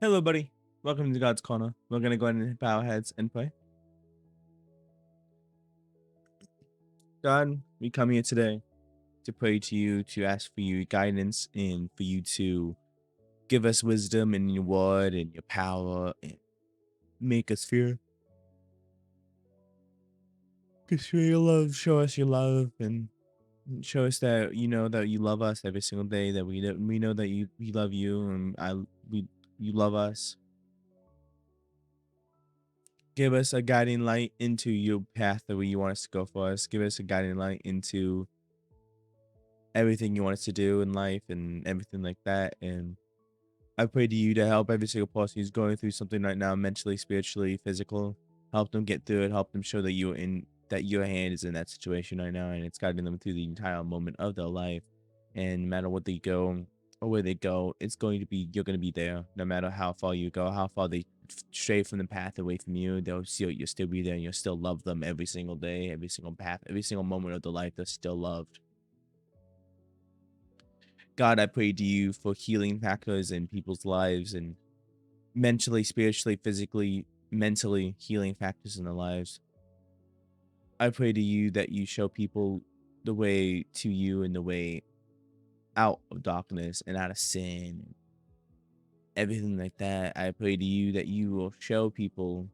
Hello, buddy. Welcome to God's Corner. We're gonna go ahead and bow our heads and pray. God, we come here today to pray to you, to ask for your guidance, and for you to give us wisdom in your word and your power, and make us fear. Show your love, show us your love, and show us that you know that you love us every single day. That we know that we love you, and we you love us. Give us a guiding light into your path that way you want us to go for us. Give us a guiding light into everything you want us to do in life and everything like that. And I pray to you to help every single person who's going through something right now, mentally, spiritually, physical. Help them get through it. Help them show that that your hand is in that situation right now, and it's guiding them through the entire moment of their life. And no matter what they go or where they go, you're going to be there. No matter how far you go, how far they stray from the path away from you, you'll still be there, and you'll still love them every single day, every single path, every single moment of their life. They're still loved. God, I pray to you for healing factors in people's lives and mentally, spiritually, physically, mentally healing factors in their lives. I pray to you that you show people the way to you and the way out of darkness and out of sin, everything like that. I pray to you that you will show people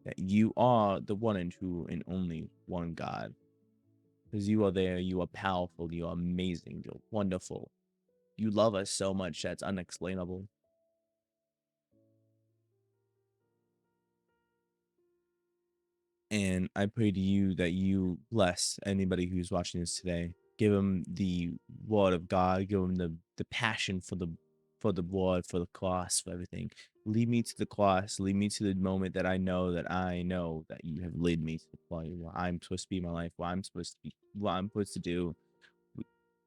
that you are the one and true and only one God. Because you are there, you are powerful, you are amazing, you're wonderful. You love us so much that's unexplainable. And I pray to you that you bless anybody who's watching this today. Give them the word of God. Give them the passion for the word, for the cross, for everything. Lead me to the cross. Lead me to the moment that I know that you have led me to the point where I'm supposed to be in my life, where I'm supposed to be, what I'm supposed to do.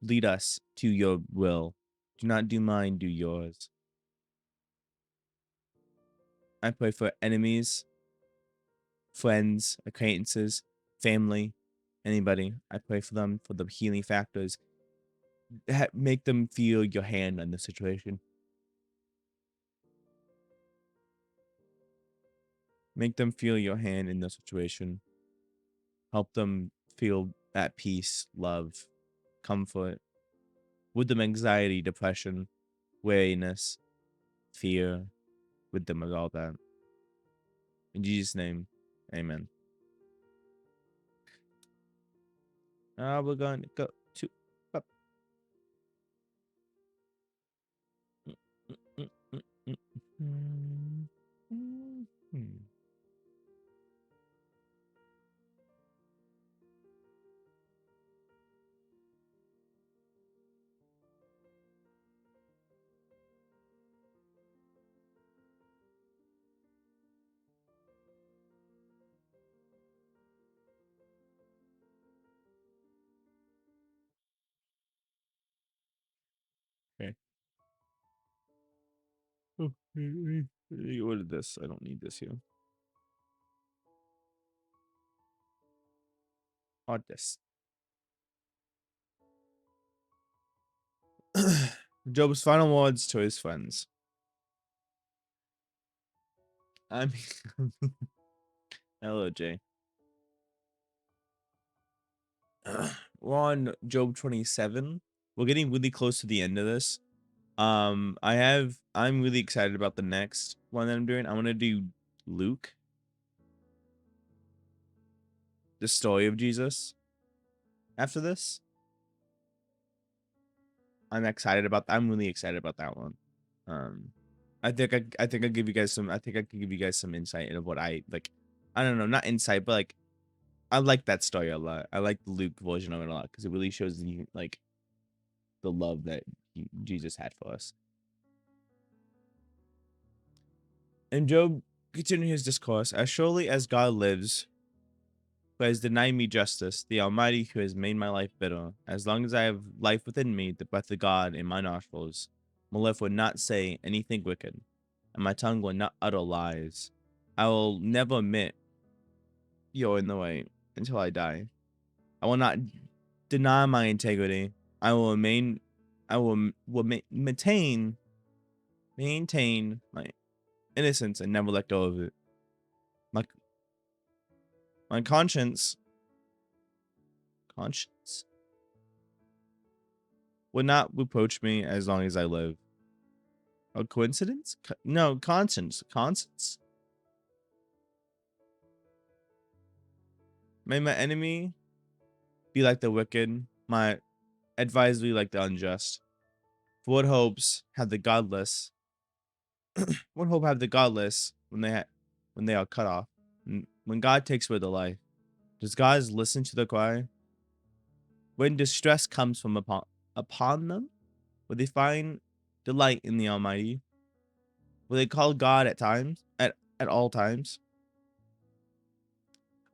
Lead us to your will. Do not do mine, do yours. I pray for enemies, friends, acquaintances, family, anybody. I pray for them for the healing factors. Make them feel your hand on the situation. Make them feel your hand in the situation. Help them feel at peace, love, comfort. With them anxiety, depression, weariness, fear. With them with all that. In Jesus' name, amen. We're going to go to. Up. Mm, mm, mm, mm, mm, mm. Okay. Oh, what is this? I don't need this here. Or this. Job's final words to his friends. I mean, hello, Jay. We're on Job 27. We're getting really close to the end of this. I'm really excited about the next one that I'm doing. I want to do Luke, the story of Jesus. After this, I'm really excited about that one. Um, I think I give you guys some. I think I can give you guys some insight into what I like. I don't know, not insight, but like I like that story a lot. I like the Luke version of it a lot because it really shows the love that Jesus had for us. And Job continued his discourse, as surely as God lives, who has denied me justice, the Almighty who has made my life bitter, as long as I have life within me, the breath of God in my nostrils, my lips will not say anything wicked, and my tongue will not utter lies. I will never admit you're in the way until I die. I will not deny my integrity. I will maintain my innocence and never let go of it. My my conscience would not reproach me as long as I live. A coincidence? No, conscience. Conscience? May my enemy be like the wicked, my advisory like the unjust. For what hopes have the godless? What hope have the godless when when they are cut off? When God takes away the life, does God listen to the cry? When distress comes from upon them, will they find delight in the Almighty? Will they call God at all times?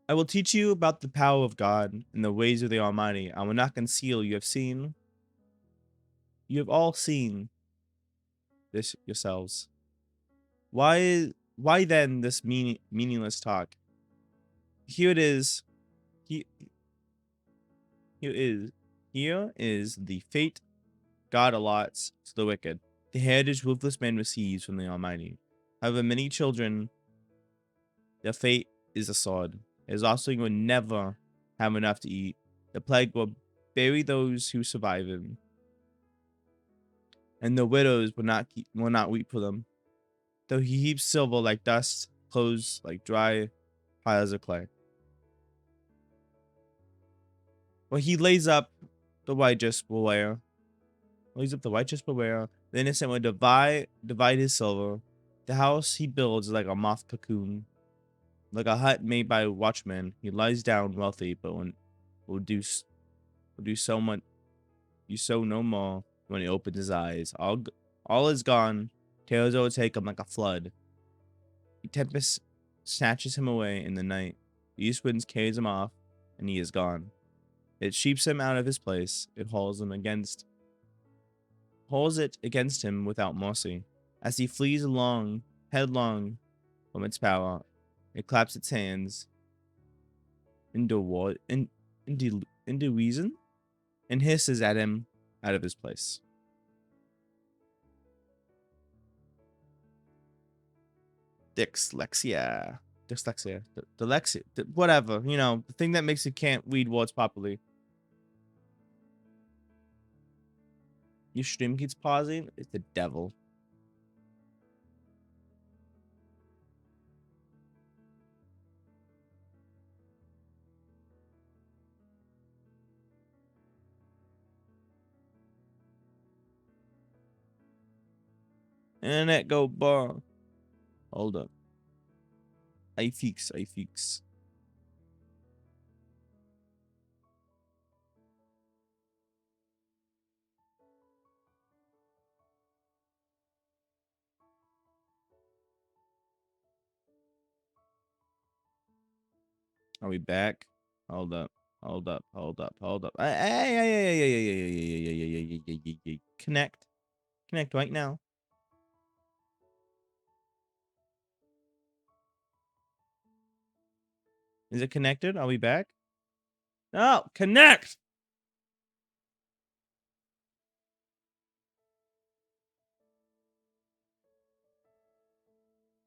I will teach you about the power of God and the ways of the Almighty. I will not conceal. You have all seen this yourselves. Why then this meaningless talk? Here it is. He, here is here is the fate God allots to the wicked. The heritage ruthless man receives from the Almighty. However many children, their fate is a sword. His offspring will never have enough to eat. The plague will bury those who survive him, and the widows will not weep for them. Though he heaps silver like dust, clothes like dry piles of clay. Well, he lays up the righteous beware. Lays up the righteous beware. The innocent will divide his silver. The house he builds is like a moth cocoon. Like a hut made by a watchman, he lies down wealthy, but will do will do so much, you so no more when he opens his eyes. All is gone. Terrors overtake him like a flood. The tempest snatches him away in the night. The east winds carries him off, and he is gone. It sweeps him out of his place. It hauls it against him without mercy. As he flees along, headlong from its power, it claps its hands into what into reason and hisses at him out of his place. Dyslexia. Whatever, you know, the thing that makes you can't read words properly. Your stream keeps pausing. It's the devil. Internet go bar. Hold up. I fix. Are we back? Hold up. Hey. Connect. Connect right now. Is it connected? Are we back? No, connect.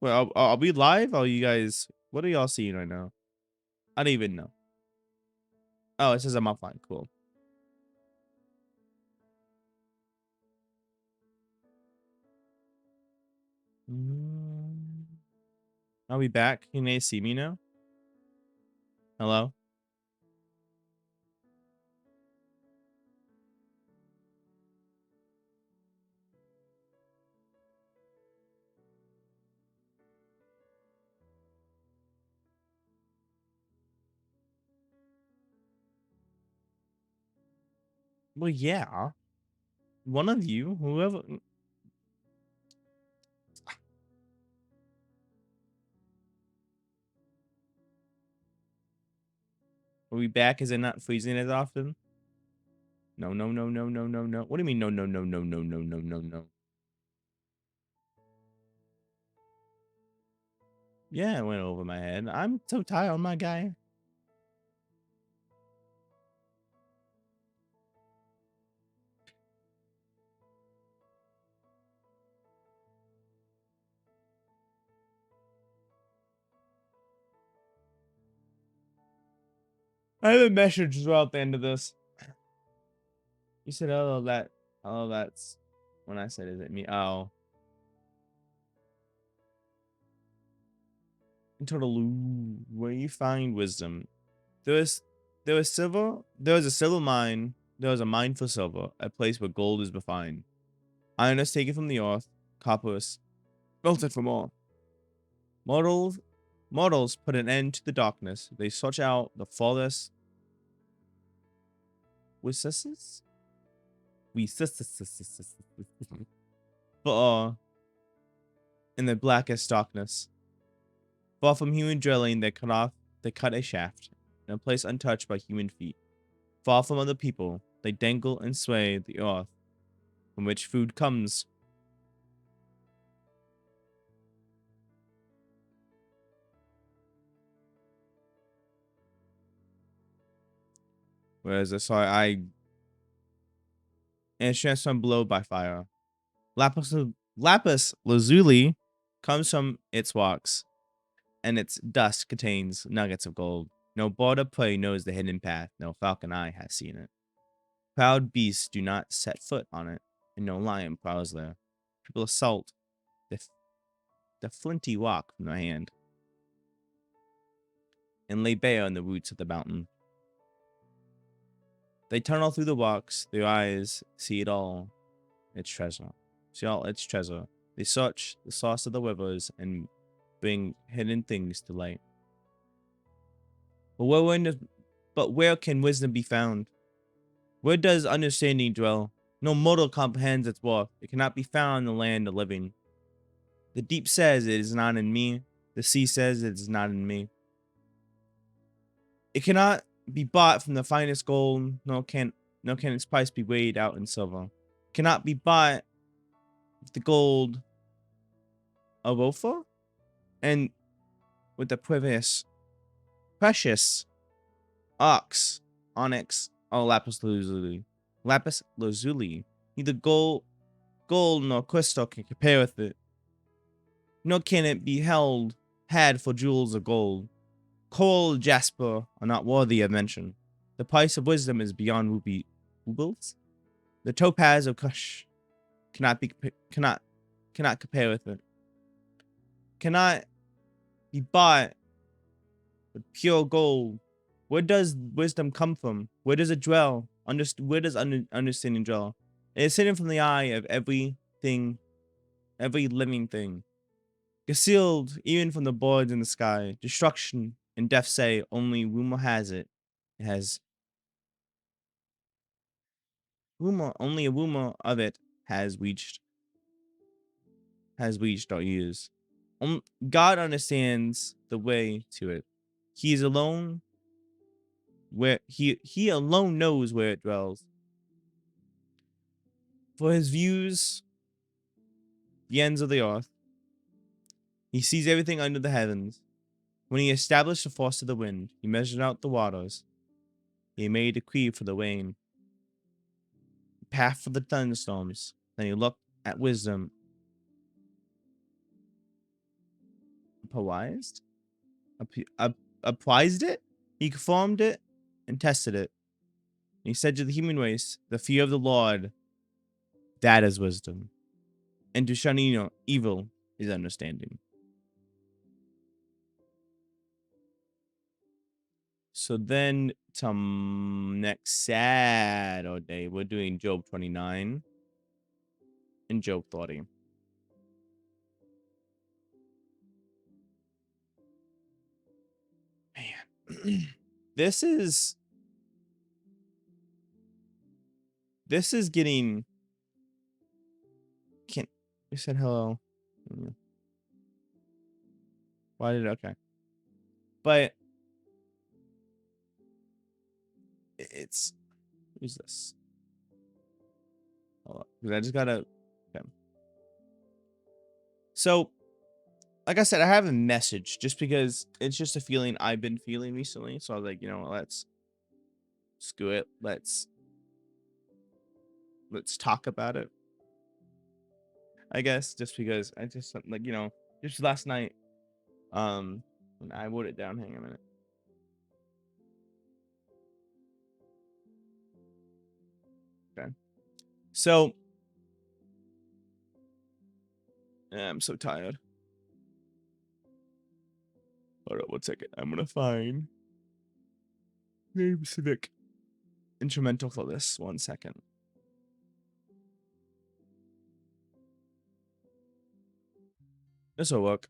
Well, are we live? Are you guys? What are y'all seeing right now? I don't even know. Oh, it says I'm offline. Cool. Are we back? Can they see me now? Hello? Well, yeah. One of you, whoever. Are we back? Is it not freezing as often? No. What do you mean? No. Yeah, it went over my head. I'm so tired, my guy. I have a message as well at the end of this. You said, "Oh, that's." When I said, "Is it me?" Oh, in total, where you find wisdom. There was, there was silver. There was a silver mine. There was a mine for silver, a place where gold is refined. Iron is taken from the earth. Copper is melted from ore. Mortals, mortals put an end to the darkness. They search out the farthest recesses. For in the blackest darkness. Far from human dwelling, they cut a shaft, in a place untouched by human feet. Far from other people, they dangle and sway the earth from which food comes. Whereas and is transformed below by fire. Lapis lazuli comes from its rocks, and its dust contains nuggets of gold. No bird of prey knows the hidden path, no falcon eye has seen it. Proud beasts do not set foot on it, and no lion prowls there. People assault the, the flinty rock from their hand, and lay bare on the roots of the mountain. They tunnel through the rocks, their eyes see it all, its treasure. See all its treasure. They search the source of the rivers and bring hidden things to light. But where can wisdom be found? Where does understanding dwell? No mortal comprehends its worth. It cannot be found in the land of living. The deep says it is not in me. The sea says it is not in me. It cannot be bought from the finest gold, nor can its price be weighed out in silver. It cannot be bought with the gold of Ophir and with the precious ox, onyx, or lapis lazuli. Lapis lazuli. Neither gold nor crystal can compare with it. Nor can it be had for jewels of gold. Coral and jasper are not worthy of mention. The price of wisdom is beyond rubles. The topaz of Kush cannot compare with it. Cannot be bought with pure gold. Where does wisdom come from? Where does it dwell? Where does understanding dwell? It is hidden from the eye of every living thing. Concealed even from the birds in the sky. Destruction and death say only rumor has it. It has only a rumor of it has reached our ears. God understands the way to it. He is alone where he alone knows where it dwells. For his views the ends of the earth. He sees everything under the heavens. When he established the force of the wind, he measured out the waters. He made a decree for the rain, path for the thunderstorms. Then he looked at wisdom, apprised, apprised it. He conformed it and tested it. And he said to the human race, "The fear of the Lord, that is wisdom, and to shun evil is understanding." So then, next Saturday, we're doing Job 29 and Job 30. Man, this is getting. Can't. You said hello. Why did okay? But it's who's this? Hold up, 'cause I just gotta. Okay. So, like I said, I have a message just because it's just a feeling I've been feeling recently. So I was like, let's screw it. Let's talk about it. I guess just because I just like just last night. When I wrote it down. Hang on a minute. So I'm so tired. Hold up 1 second. I'm gonna find very specific instrumental for this. 1 second. This will work.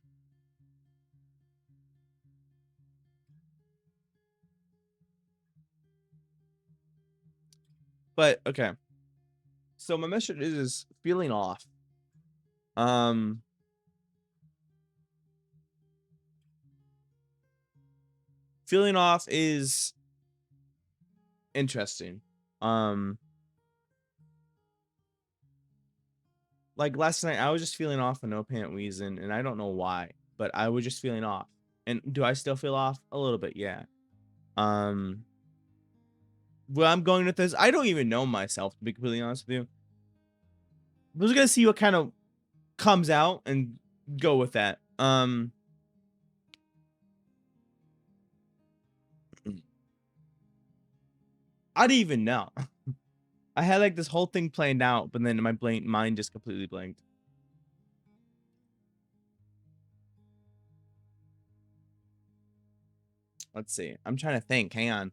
But okay. So my message is feeling off. Um Feeling off is interesting. Um like last night I was just feeling off for no apparent reason and I don't know why, but I was just feeling off. And do I still feel off? A little bit, yeah. Um where I'm going with this, I don't even know myself to be completely honest with you. We're just gonna see what kind of comes out and go with that. I didn't even know. I had like this whole thing planned out, but then my mind just completely blanked. Let's see. I'm trying to think. Hang on.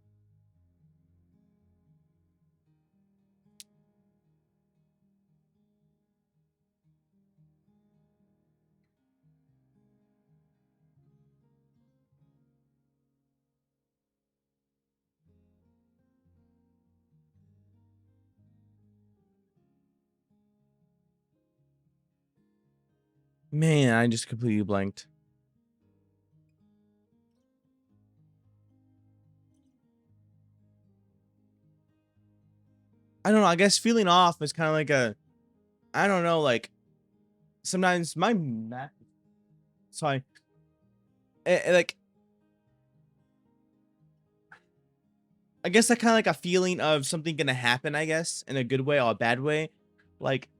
Man, I just completely blanked. I don't know. I guess feeling off is kind of like a, I don't know, like sometimes my math, sorry, like I guess that kind of like a feeling of something gonna happen. I guess in a good way or a bad way. Like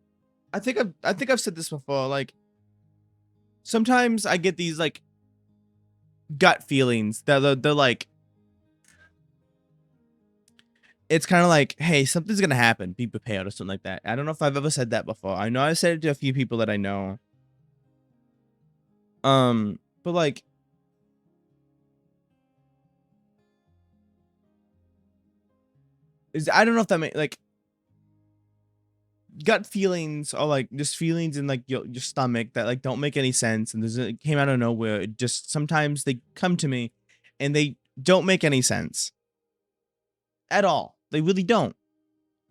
I think I've said this before. Like sometimes I get these like gut feelings that they're like it's kind of like, hey, something's gonna happen. Be prepared or something like that. I don't know if I've ever said that before. I know I said it to a few people that I know. But like, I don't know if that makes like gut feelings or like just feelings in like your stomach that like don't make any sense and it came out of nowhere. It just sometimes they come to me, and they don't make any sense at all. They really don't.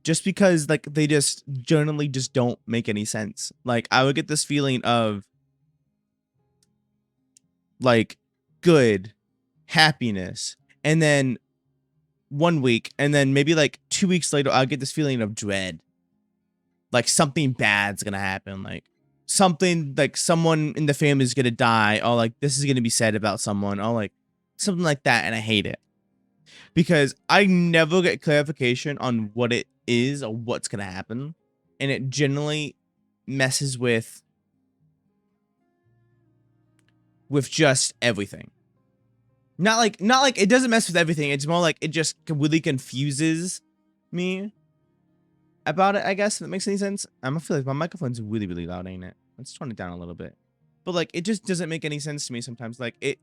Just because like they just generally just don't make any sense. Like I would get this feeling of like good happiness, and then 1 week, and then maybe like 2 weeks later I'll get this feeling of dread, like something bad's gonna happen, like something like someone in the family is gonna die, or like this is gonna be said about someone, or like something like that, and I hate it because I never get clarification on what it is or what's gonna happen, and it generally messes with just everything. Not like it doesn't mess with everything. It's more like it just really confuses me about it, I guess, if that makes any sense. I feel like my microphone's really, really loud, ain't it? Let's turn it down a little bit. But like it just doesn't make any sense to me sometimes. Like it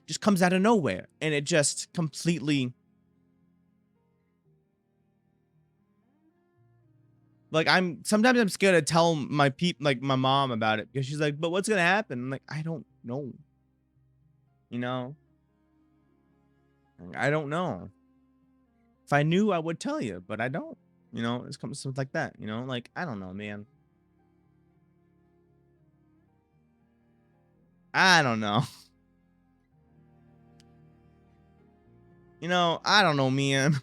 just comes out of nowhere and it just completely like I'm scared to tell like my mom about it because she's like, but what's gonna happen? I'm like, I don't know. You know? I don't know. If I knew, I would tell you, but I don't. You know, it's comes stuff like that. You know, like I don't know, man. I don't know. You know, I don't know, man.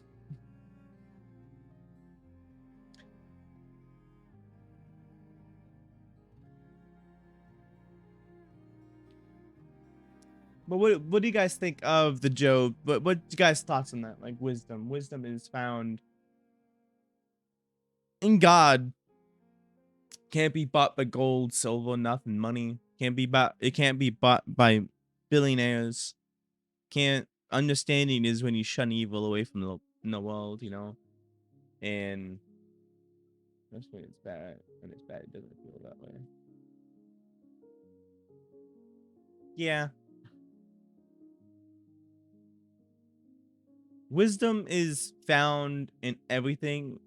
But what do you guys think of the Job? What you guys thoughts on that? Like wisdom. Wisdom is found in God. Can't be bought by gold, silver, nothing, money. Can't be bought. It can't be bought by billionaires. Can't understanding is when you shun evil away from the in the world, you know. And That's when it's bad. When it's bad, it doesn't feel that way. Yeah. Wisdom is found in everything.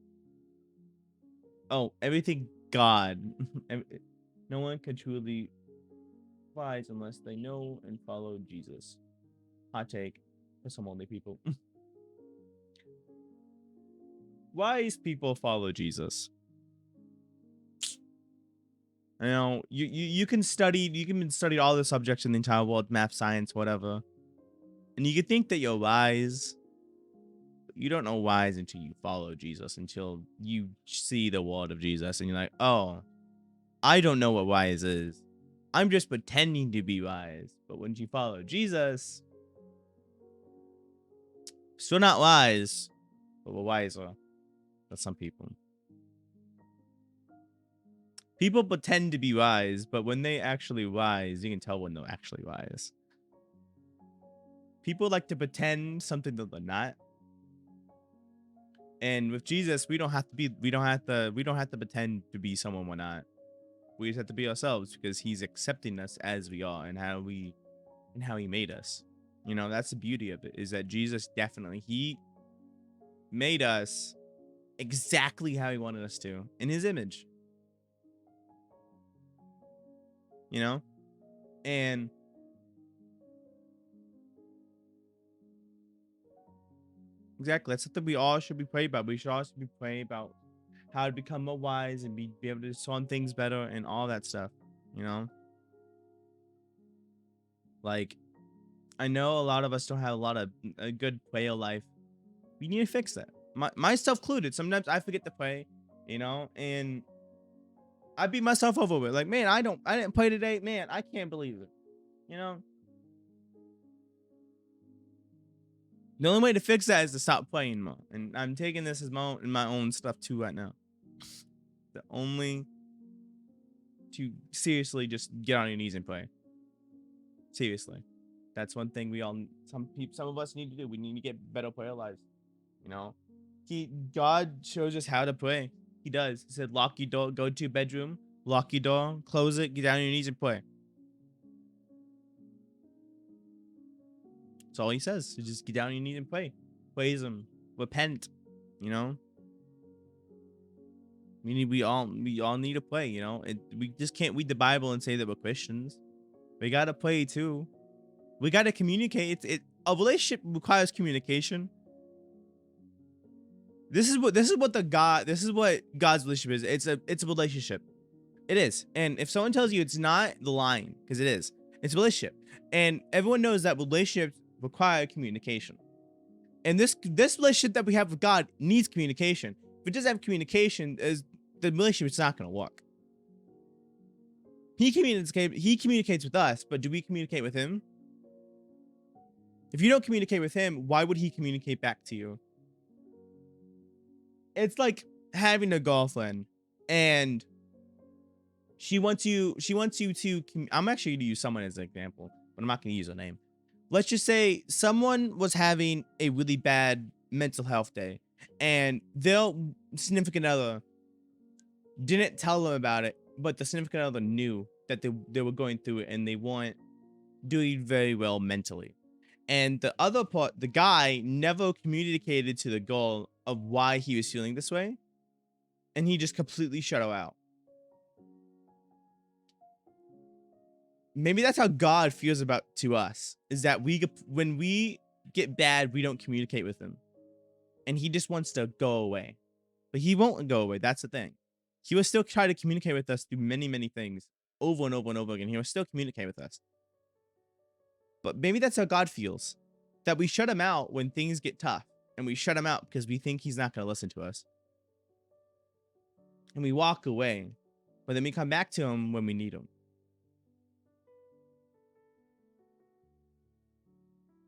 Oh, everything God. No one can truly wise unless they know and follow Jesus. Hot take for some only people. Wise people follow Jesus. You know, you can study all the subjects in the entire world, math, science, whatever. And you can think that you're wise. But you don't know wise until you follow Jesus, until you see the world of Jesus and you're like, oh, I don't know what wise is. I'm just pretending to be wise. But when you follow Jesus, still not wise, but we're wiser than some people. People pretend to be wise, but when they actually wise, you can tell when they're actually wise. People like to pretend something that they're not. And with Jesus, we don't have to pretend to be someone we're not. We just have to be ourselves because he's accepting us as we are and how he made us. You know, that's the beauty of it, is that Jesus definitely, he made us exactly how he wanted us to, in his image. You know? And exactly, that's something we all should be praying about. We should also be praying about how to become more wise and be able to discern things better and all that stuff, you know? Like, I know a lot of us don't have a lot of a good prayer life. We need to fix that. Myself included. Sometimes I forget to pray, you know, and I beat myself over with. Like, man, I didn't play today. Man, I can't believe it. You know, the only way to fix that is to stop playing more. And I'm taking this as my own stuff too right now. The only to seriously just get on your knees and pray. Seriously, that's one thing we all some of us need to do. We need to get better prayer lives. You know, God shows us how to pray. He does. He said, lock your door, go to your bedroom, lock your door, close it, get down on your knees and pray. That's all he says. So just get down on your knees and pray. Praise him. Repent. You know? We all need to pray, you know? We just can't read the Bible and say that we're Christians. We gotta pray too. We gotta communicate. A relationship requires communication. This is what God's relationship is. It's a relationship. It is. And if someone tells you it's not, the line, because it is. It's a relationship. And everyone knows that relationships require communication. And this relationship that we have with God needs communication. If it doesn't have communication, the relationship is not going to work. He communicates with us, but do we communicate with him? If you don't communicate with him, why would he communicate back to you? It's like having a girlfriend and she wants you to I'm actually going to use someone as an example, but I'm not going to use a name. Let's just say someone was having a really bad mental health day and their significant other didn't tell them about it, but the significant other knew that they were going through it and they weren't doing very well mentally. And the other part, the guy never communicated to the girl of why he was feeling this way. And he just completely shut her out. Maybe that's how God feels about to us, is that when we get bad, we don't communicate with him. And he just wants to go away. But he won't go away. That's the thing. He will still try to communicate with us through many, many things over and over and over again. He will still communicate with us. But maybe that's how God feels, that we shut him out when things get tough. And we shut him out because we think he's not going to listen to us. And we walk away. But then we come back to him when we need him.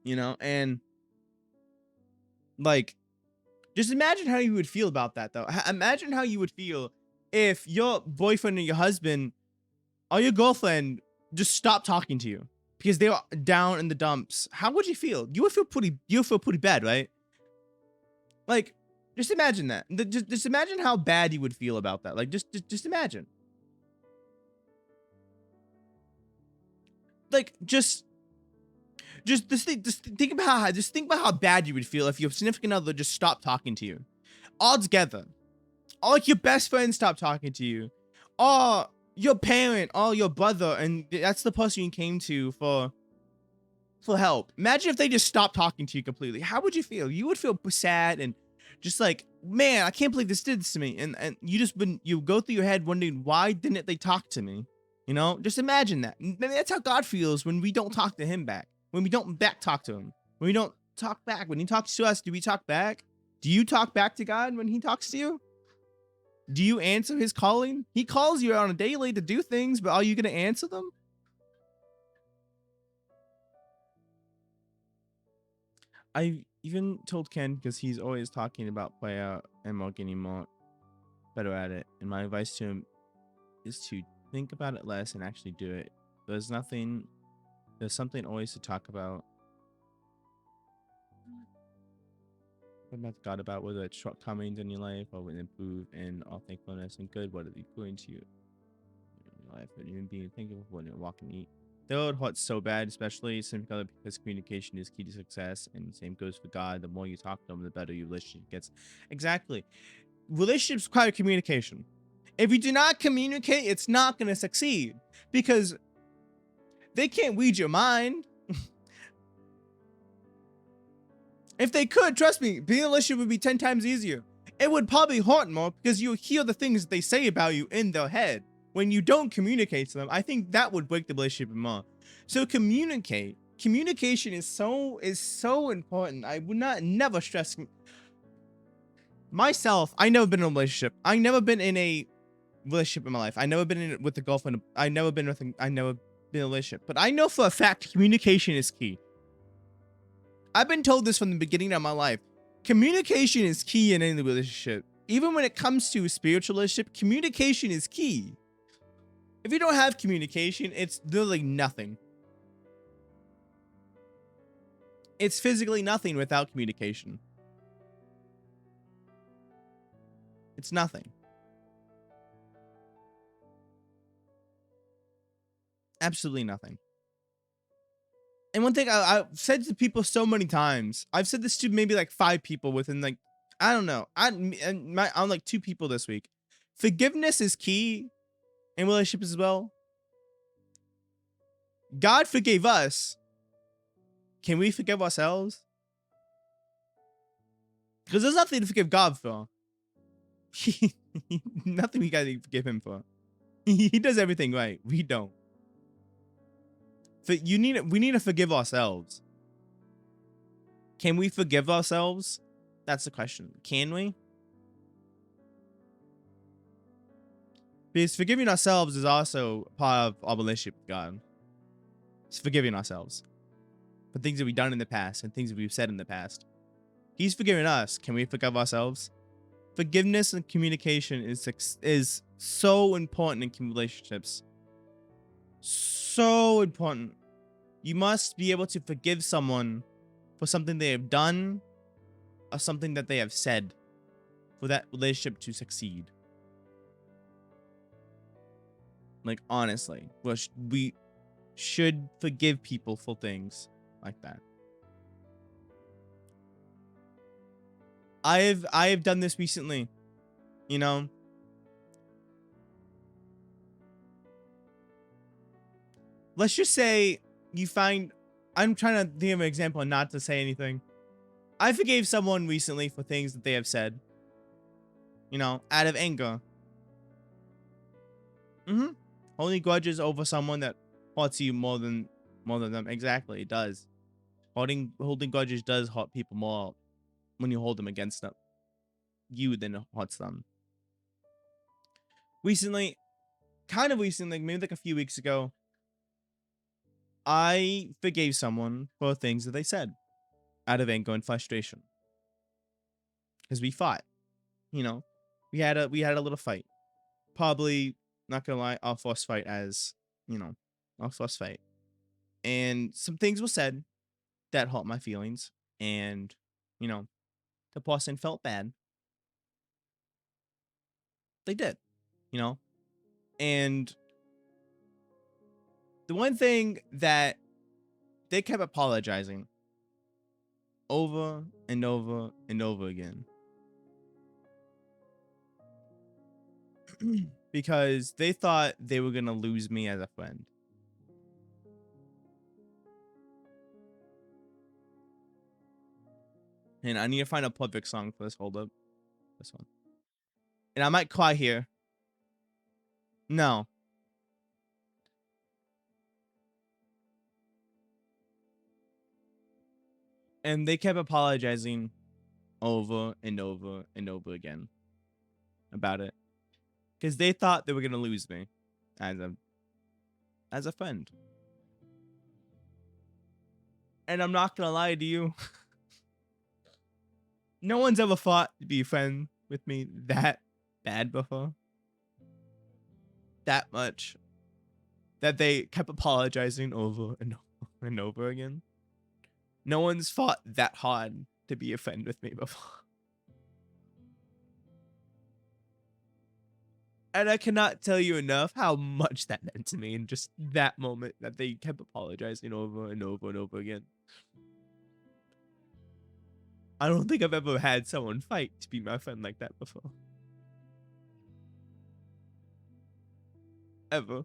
You know, and like, just imagine how you would feel about that, though. Imagine how you would feel if your boyfriend or your husband or your girlfriend just stopped talking to you because they were down in the dumps. How would you feel? You would feel pretty bad, right? Like, Just imagine that. Just imagine how bad you would feel about that. Like just imagine. Like just think about how bad you would feel if your significant other just stopped talking to you altogether. Or like your best friend stopped talking to you. Or your parent or your brother, and that's the person you came to for help. Imagine if they just stopped talking to you completely. How would you feel? You would feel sad and just like, man, I can't believe this did this to me. And you go through your head wondering, why didn't they talk to me? You know, just imagine that. Maybe that's how God feels when we don't talk to him back. When we don't back talk to him. When we don't talk back. When he talks to us, do we talk back? Do you talk back to God when he talks to you? Do you answer his calling? He calls you on a daily to do things, but are you going to answer them? I even told Ken, because he's always talking about prayer and more getting more better at it. And my advice to him is to think about it less and actually do it. There's something always to talk about. About God, about whether it's shortcomings in your life or would improve in all thankfulness and good, what are they doing to you in your life, and even being thankful when you're walking and eat. Third, what's so bad, especially simply because communication is key to success, and the same goes for God. The more you talk to him, the better your relationship gets. Exactly. Relationships require communication. If you do not communicate, it's not going to succeed because they can't read your mind. If they could, trust me, being in a relationship would be 10 times easier. It would probably hurt more because you hear the things that they say about you in their head. When you don't communicate to them, I think that would break the relationship more. So communicate. Communication is so important. I would not never stress myself. I never been in a relationship. I never been in a relationship in my life. I never been in it with a girlfriend. I never been in a relationship. But I know for a fact communication is key. I've been told this from the beginning of my life. Communication is key in any relationship. Even when it comes to a spiritual relationship, communication is key. If you don't have communication, it's literally nothing. It's physically nothing without communication. It's nothing. Absolutely nothing. And one thing I've said to people so many times, I've said this to maybe like 5 people within like, I don't know. I'm like 2 people this week. Forgiveness is key in relationships as well. God forgave us. Can we forgive ourselves? Because there's nothing to forgive God for. Nothing we gotta forgive him for. He does everything right. We don't. We need to forgive ourselves. Can we forgive ourselves? That's the question. Can we? Because forgiving ourselves is also part of our relationship with God. It's forgiving ourselves for things that we've done in the past and things that we've said in the past. He's forgiven us. Can we forgive ourselves? Forgiveness and communication is so important in relationships. So important. You must be able to forgive someone for something they have done or something that they have said for that relationship to succeed. Like, honestly, we should forgive people for things like that. I have done this recently, you know. Let's just say you find, I'm trying to think of an example and not to say anything. I forgave someone recently for things that they have said, you know, out of anger. Holding grudges over someone that hurts you more than them. Exactly, it does. Holding grudges does hurt people more when you hold them against them, you than it hurts them. Recently, kind of recently, maybe like a few weeks ago, I forgave someone for things that they said out of anger and frustration. Because we fought, you know, we had a little fight. Probably not gonna lie, our first fight as you know, our first fight, and some things were said that hurt my feelings, and you know, the person felt bad. They did, you know? And the one thing that they kept apologizing over and over and over again because they thought they were going to lose me as a friend. And I need to find a perfect song for this. Hold up. This one. And I might cry here. No. And they kept apologizing over and over and over again about it because they thought they were going to lose me as a friend. And I'm not going to lie to you. No one's ever fought to be a friend with me that bad before. That much. That they kept apologizing over and over and over again. No one's fought that hard to be a friend with me before. And I cannot tell you enough how much that meant to me in just that moment that they kept apologizing over and over and over again. I don't think I've ever had someone fight to be my friend like that before. Ever.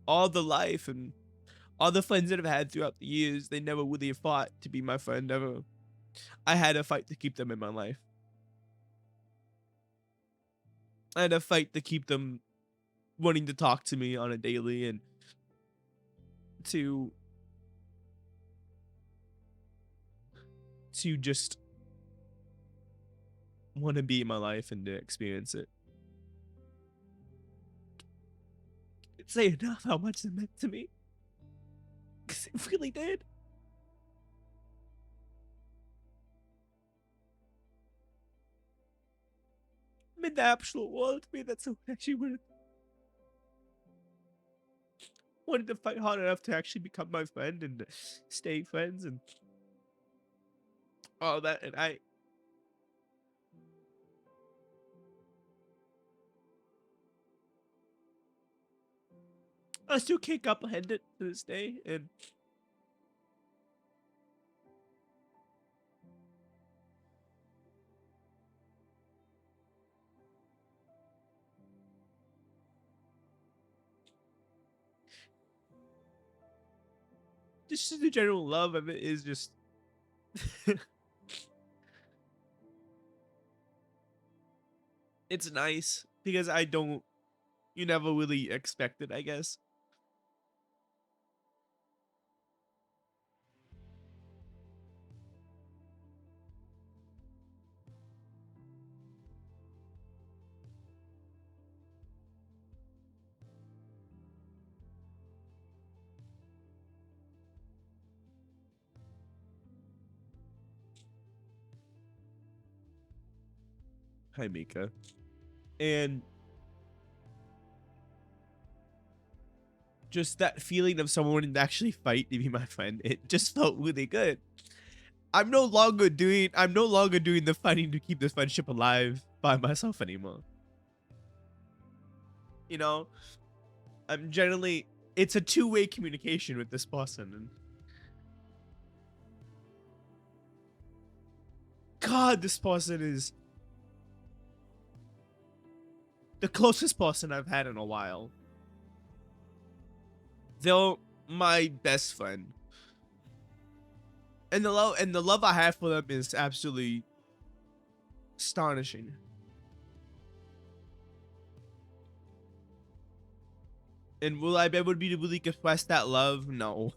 All the life and all the friends that I've had throughout the years, they never really fought to be my friend ever. I had a fight to keep them in my life. I had a fight to keep them wanting to talk to me on a daily and to just want to be in my life and to experience it. Can't say enough how much it meant to me. Because it really did. I mean, the absolute world to me that someone actually wanted to fight hard enough to actually become my friend and stay friends and all that. And I still can't comprehend it to this day. And just the general love of it is just it's nice because you never really expect it, I guess. Hi, Mika. And just that feeling of someone to actually fight to be my friend, it just felt really good. I'm no longer doing the fighting to keep this friendship alive by myself anymore. You know, I'm generally it's a two-way communication with this person, and God, this person is the closest person I've had in a while. They're my best friend. And the love I have for them is absolutely astonishing. And will I be able to really express that love? No.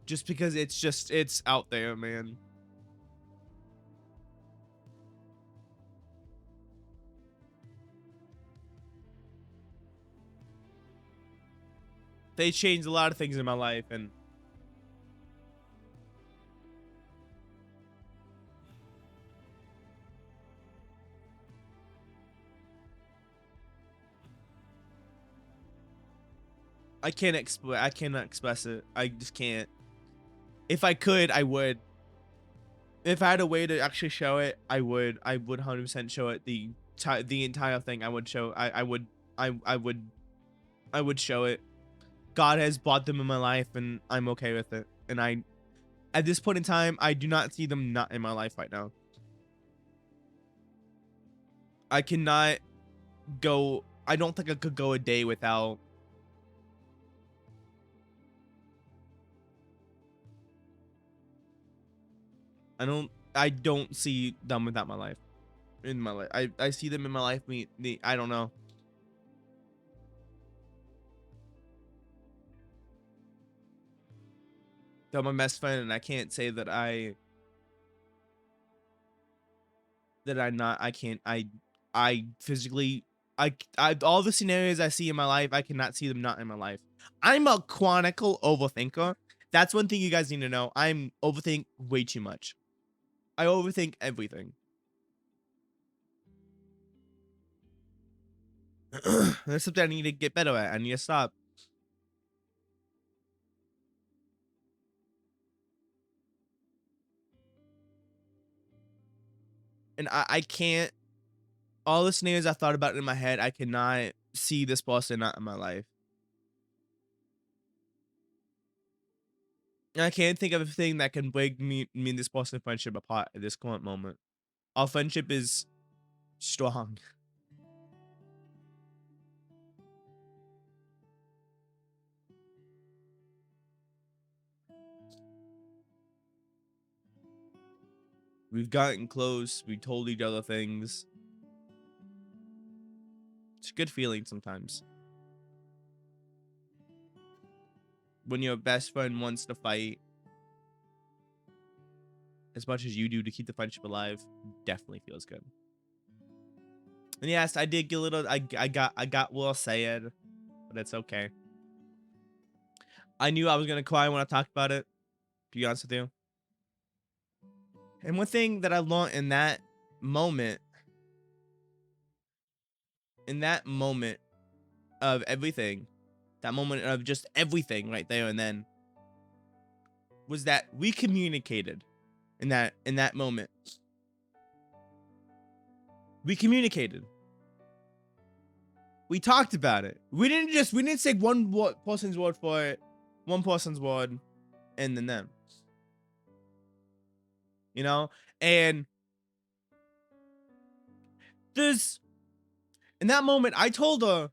Just because it's out there, man. They changed a lot of things in my life, and I cannot express it. I just can't. If I could, I would. If I had a way to actually show it, I would. I would 100% show it. The entire thing. I would show. I would. I would. I would show it. God has brought them in my life, and I'm okay with it. And at this point in time, I do not see them not in my life right now. I cannot go. I don't think I could go a day without. I don't see them without my life. In my life, I see them in my life. I don't know. They're my best friend, and I can't say that I can't. I physically. All the scenarios I see in my life, I cannot see them not in my life. I'm a chronicle overthinker. That's one thing you guys need to know. I'm overthink way too much. I overthink everything. That's something I need to get better at. I need to stop. And I can't. All the scenarios I thought about in my head, I cannot see this person not in my life. And I can't think of a thing that can break me and this person friendship apart at this current moment. Our friendship is strong. We've gotten close. We told each other things. It's a good feeling sometimes. When your best friend wants to fight as much as you do to keep the friendship alive, definitely feels good. And yes, I did get a little. I got a little sad, but it's okay. I knew I was gonna cry when I talked about it. To be honest with you. And one thing that I learned moment, in that moment of everything, that moment of just everything right there and then, was that we communicated in that moment. We communicated. We talked about it. We didn't say one person's word for it, one person's word, and then them. You know? And there's, in that moment, I told her,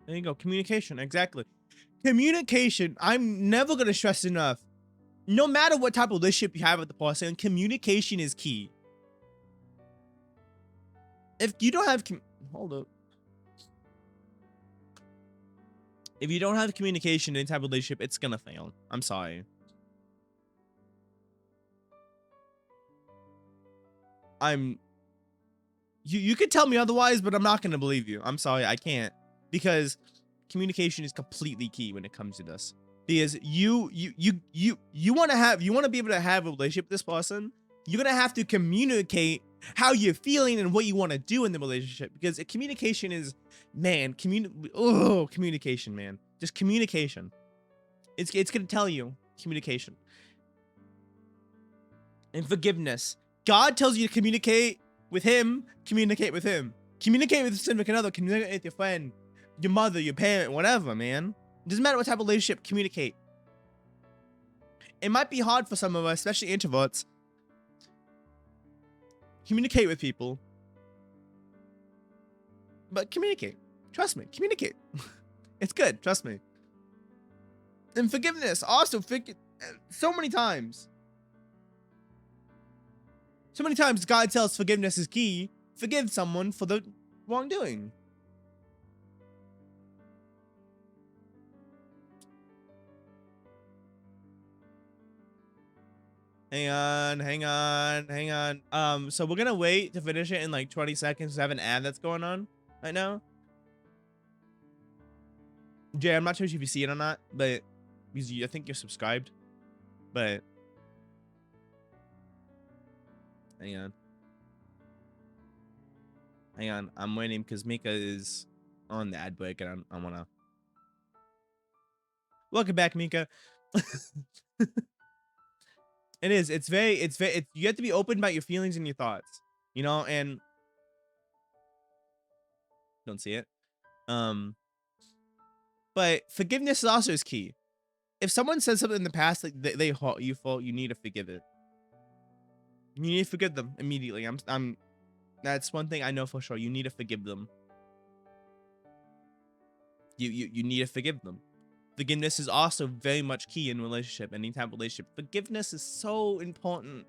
there you go, communication, exactly. Communication, I'm never gonna stress enough. No matter what type of relationship you have with the person, communication is key. If you don't have hold up. If you don't have communication in any type of relationship, it's gonna fail. I'm sorry. You could tell me otherwise, but I'm not gonna believe you. I'm sorry, I can't. Because communication is completely key when it comes to this. Because you want to be able to have a relationship with this person, you're gonna have to communicate how you're feeling and what you want to do in the relationship. Because communication is, man, communication, man. Just communication. It's gonna tell you communication. And forgiveness. God tells you to communicate with him, communicate with him. Communicate with your significant other, communicate with your friend, your mother, your parent, whatever, man. It doesn't matter what type of relationship, communicate. It might be hard for some of us, especially introverts. Communicate with people. But communicate. Trust me, communicate. It's good, trust me. And forgiveness, also, so many times. So many times God tells forgiveness is key. forgive someone for the wrongdoing. Hang on, hang on, hang on. So we're gonna wait to finish it in like 20 seconds to have an ad that's going on right now. Jay, I'm not sure if you see it or not, but because I think you're subscribed. But hang on. Hang on. I'm waiting because Mika is on the ad break and I wanna welcome back, Mika. It is. You have to be open about your feelings and your thoughts, you know, and don't see it. Um, but forgiveness is also is key. If someone says something in the past that they hurt you for, you need to forgive it. You need to forgive them immediately. That's one thing I know for sure. You need to forgive them. You need to forgive them. Forgiveness is also very much key in relationship, any type of relationship. Forgiveness is so important.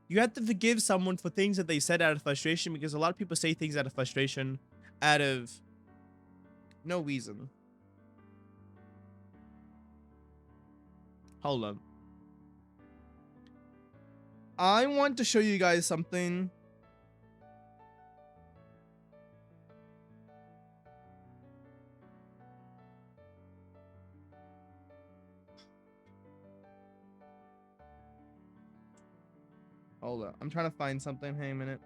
You have to forgive someone for things that they said out of frustration, because a lot of people say things out of frustration out of no reason. Hold on. I want to show you guys something. Hold up. I'm trying to find something. Hang a minute.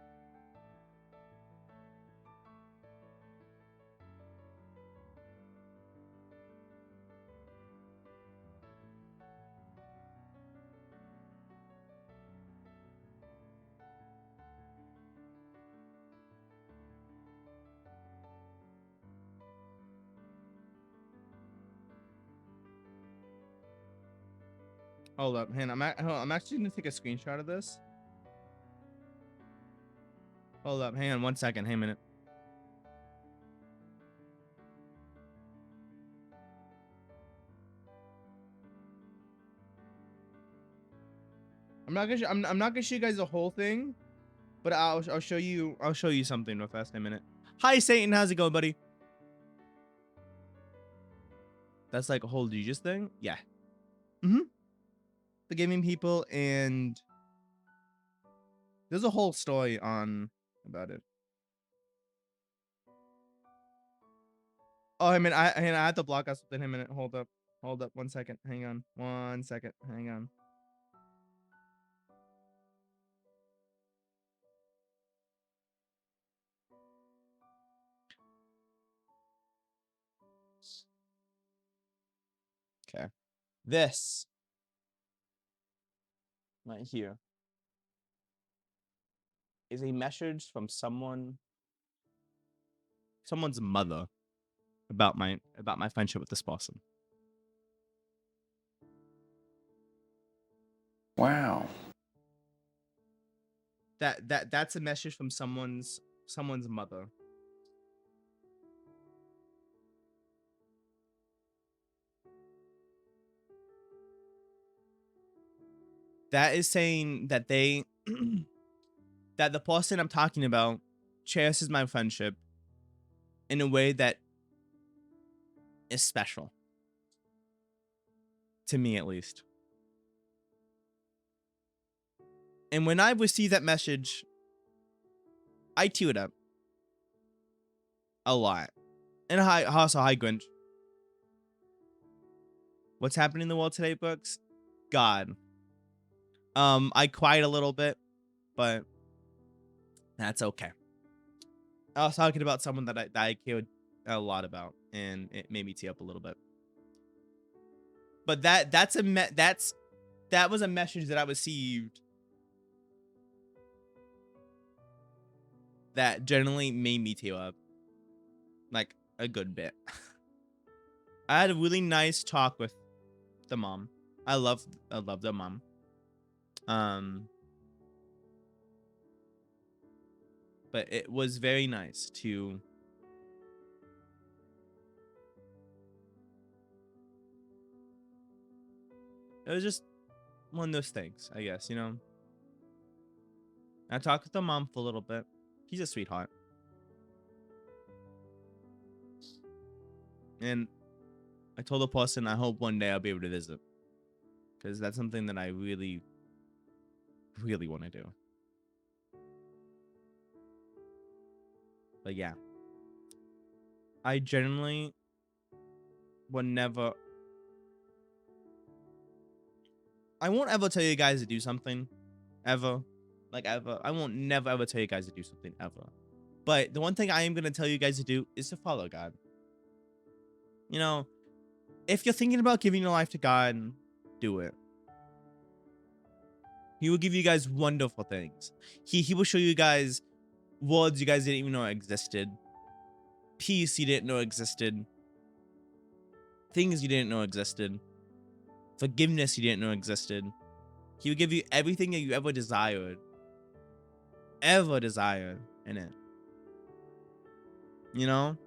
Hold up. Hold on, I'm actually gonna take a screenshot of this. Hold up. Hang on 1 second. Hang a minute. I'm not gonna show you guys the whole thing, but I'll show you something real fast in a minute. Hi Satan, how's it going, buddy? That's like a whole Jesus thing? Yeah. Forgiving people, and there's a whole story on about it. Oh, I mean, I have to block us within a minute. Hold up 1 second. Hang on 1 second. Hang on. Okay. This right here is a message from someone's mother about my friendship with this person. Wow. That's a message from someone's mother. That is saying that they that the person I'm talking about cherishes my friendship in a way that is special. To me, at least. And when I receive that message, I teared up. A lot. And also, hi, Grinch. What's happening in the world today, Brooks? God. I cried a little bit, but that's okay. I was talking about someone that I cared a lot about, and it made me tear up a little bit. But that was a message that I received that generally made me tear up, like a good bit. I had a really nice talk with the mom. I love the mom. But it was very nice to it was just one of those things, I guess, you know. I talked with the mom for a little bit. He's a sweetheart. And I told the person I hope one day I'll be able to visit. Because that's something that I really, really want to do. But yeah. I generally would never... I won't ever tell you guys to do something. Ever. Like, ever. I won't never ever tell you guys to do something, ever. But the one thing I am going to tell you guys to do is to follow God. You know, if you're thinking about giving your life to God, do it. He will give you guys wonderful things. He will show you guys worlds you guys didn't even know existed. Peace you didn't know existed. Things you didn't know existed. Forgiveness you didn't know existed. He will give you everything that you ever desired. Ever desired in it. You know?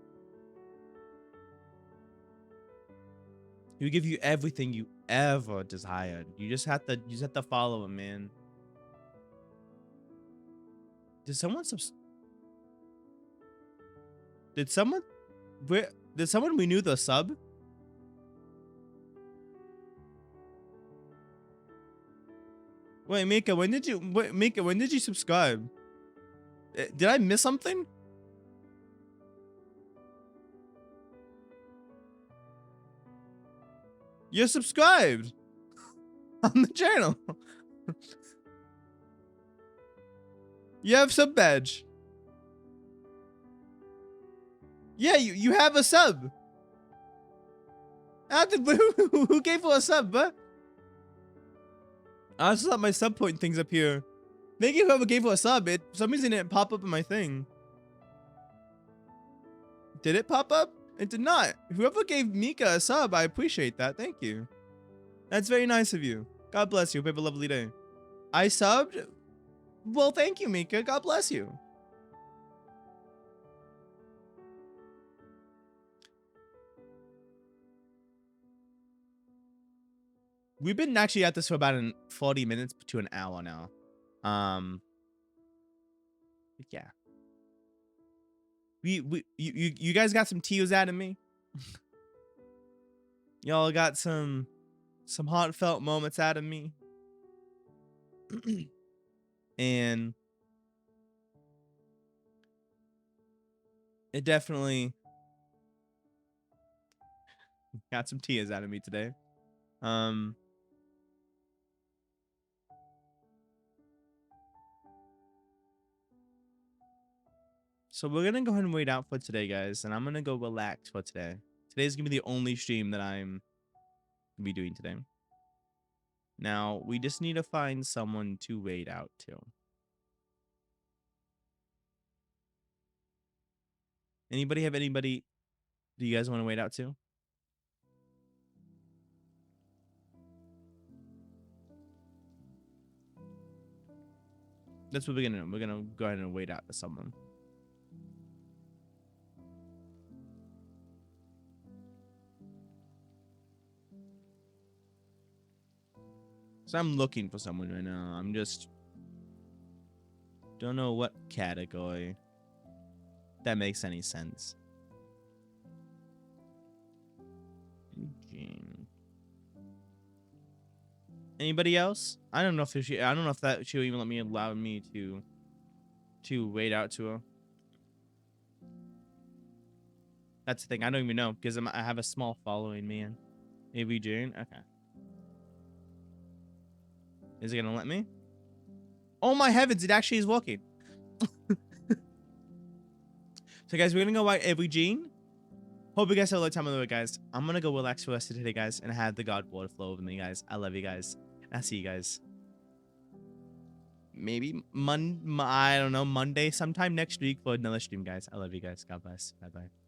He will give you everything you ever desired. You just have to follow him, man. Did someone renew the sub? Wait, Mika, when did you subscribe? Did I miss something? You're subscribed on the channel. You have sub badge. Yeah, you have a sub. Who gave for a sub, but I just thought my sub point things up here. Maybe whoever gave for a sub, it for some reason it didn't pop up in my thing. Did it pop up? It did not. Whoever gave Mika a sub, I appreciate that. Thank you. That's very nice of you. God bless you. Hope you have a lovely day. I subbed? Well, thank you, Mika. God bless you. We've been actually at this for about 40 minutes to an hour now. Yeah. You guys got some tears out of me. Y'all got some heartfelt moments out of me. And it definitely got some tears out of me today. So we're gonna go ahead and wait out for today, guys, and I'm gonna go relax for today. Today's gonna be the only stream that I'm gonna be doing today. Now, we just need to find someone to wait out to. Anybody have anybody do you guys want to wait out to? That's what we're gonna do. We're gonna go ahead and wait out to someone. So I'm looking for someone right now. I'm just don't know what category. That makes any sense. Eugene. Anybody else? I don't know if she'll even allow me to wait out to her. That's the thing. I don't even know because I have a small following, man. Maybe June. Okay. Is it gonna let me? Oh my heavens! It actually is working. So guys, we're gonna go white every Gene. Hope you guys have a lot of time on the way, guys. I'm gonna go relax for the rest of today, guys, and have the God water flow over me, guys. I love you guys. I'll see you guys. Maybe I don't know, Monday sometime next week for another stream, guys. I love you guys. God bless. Bye bye.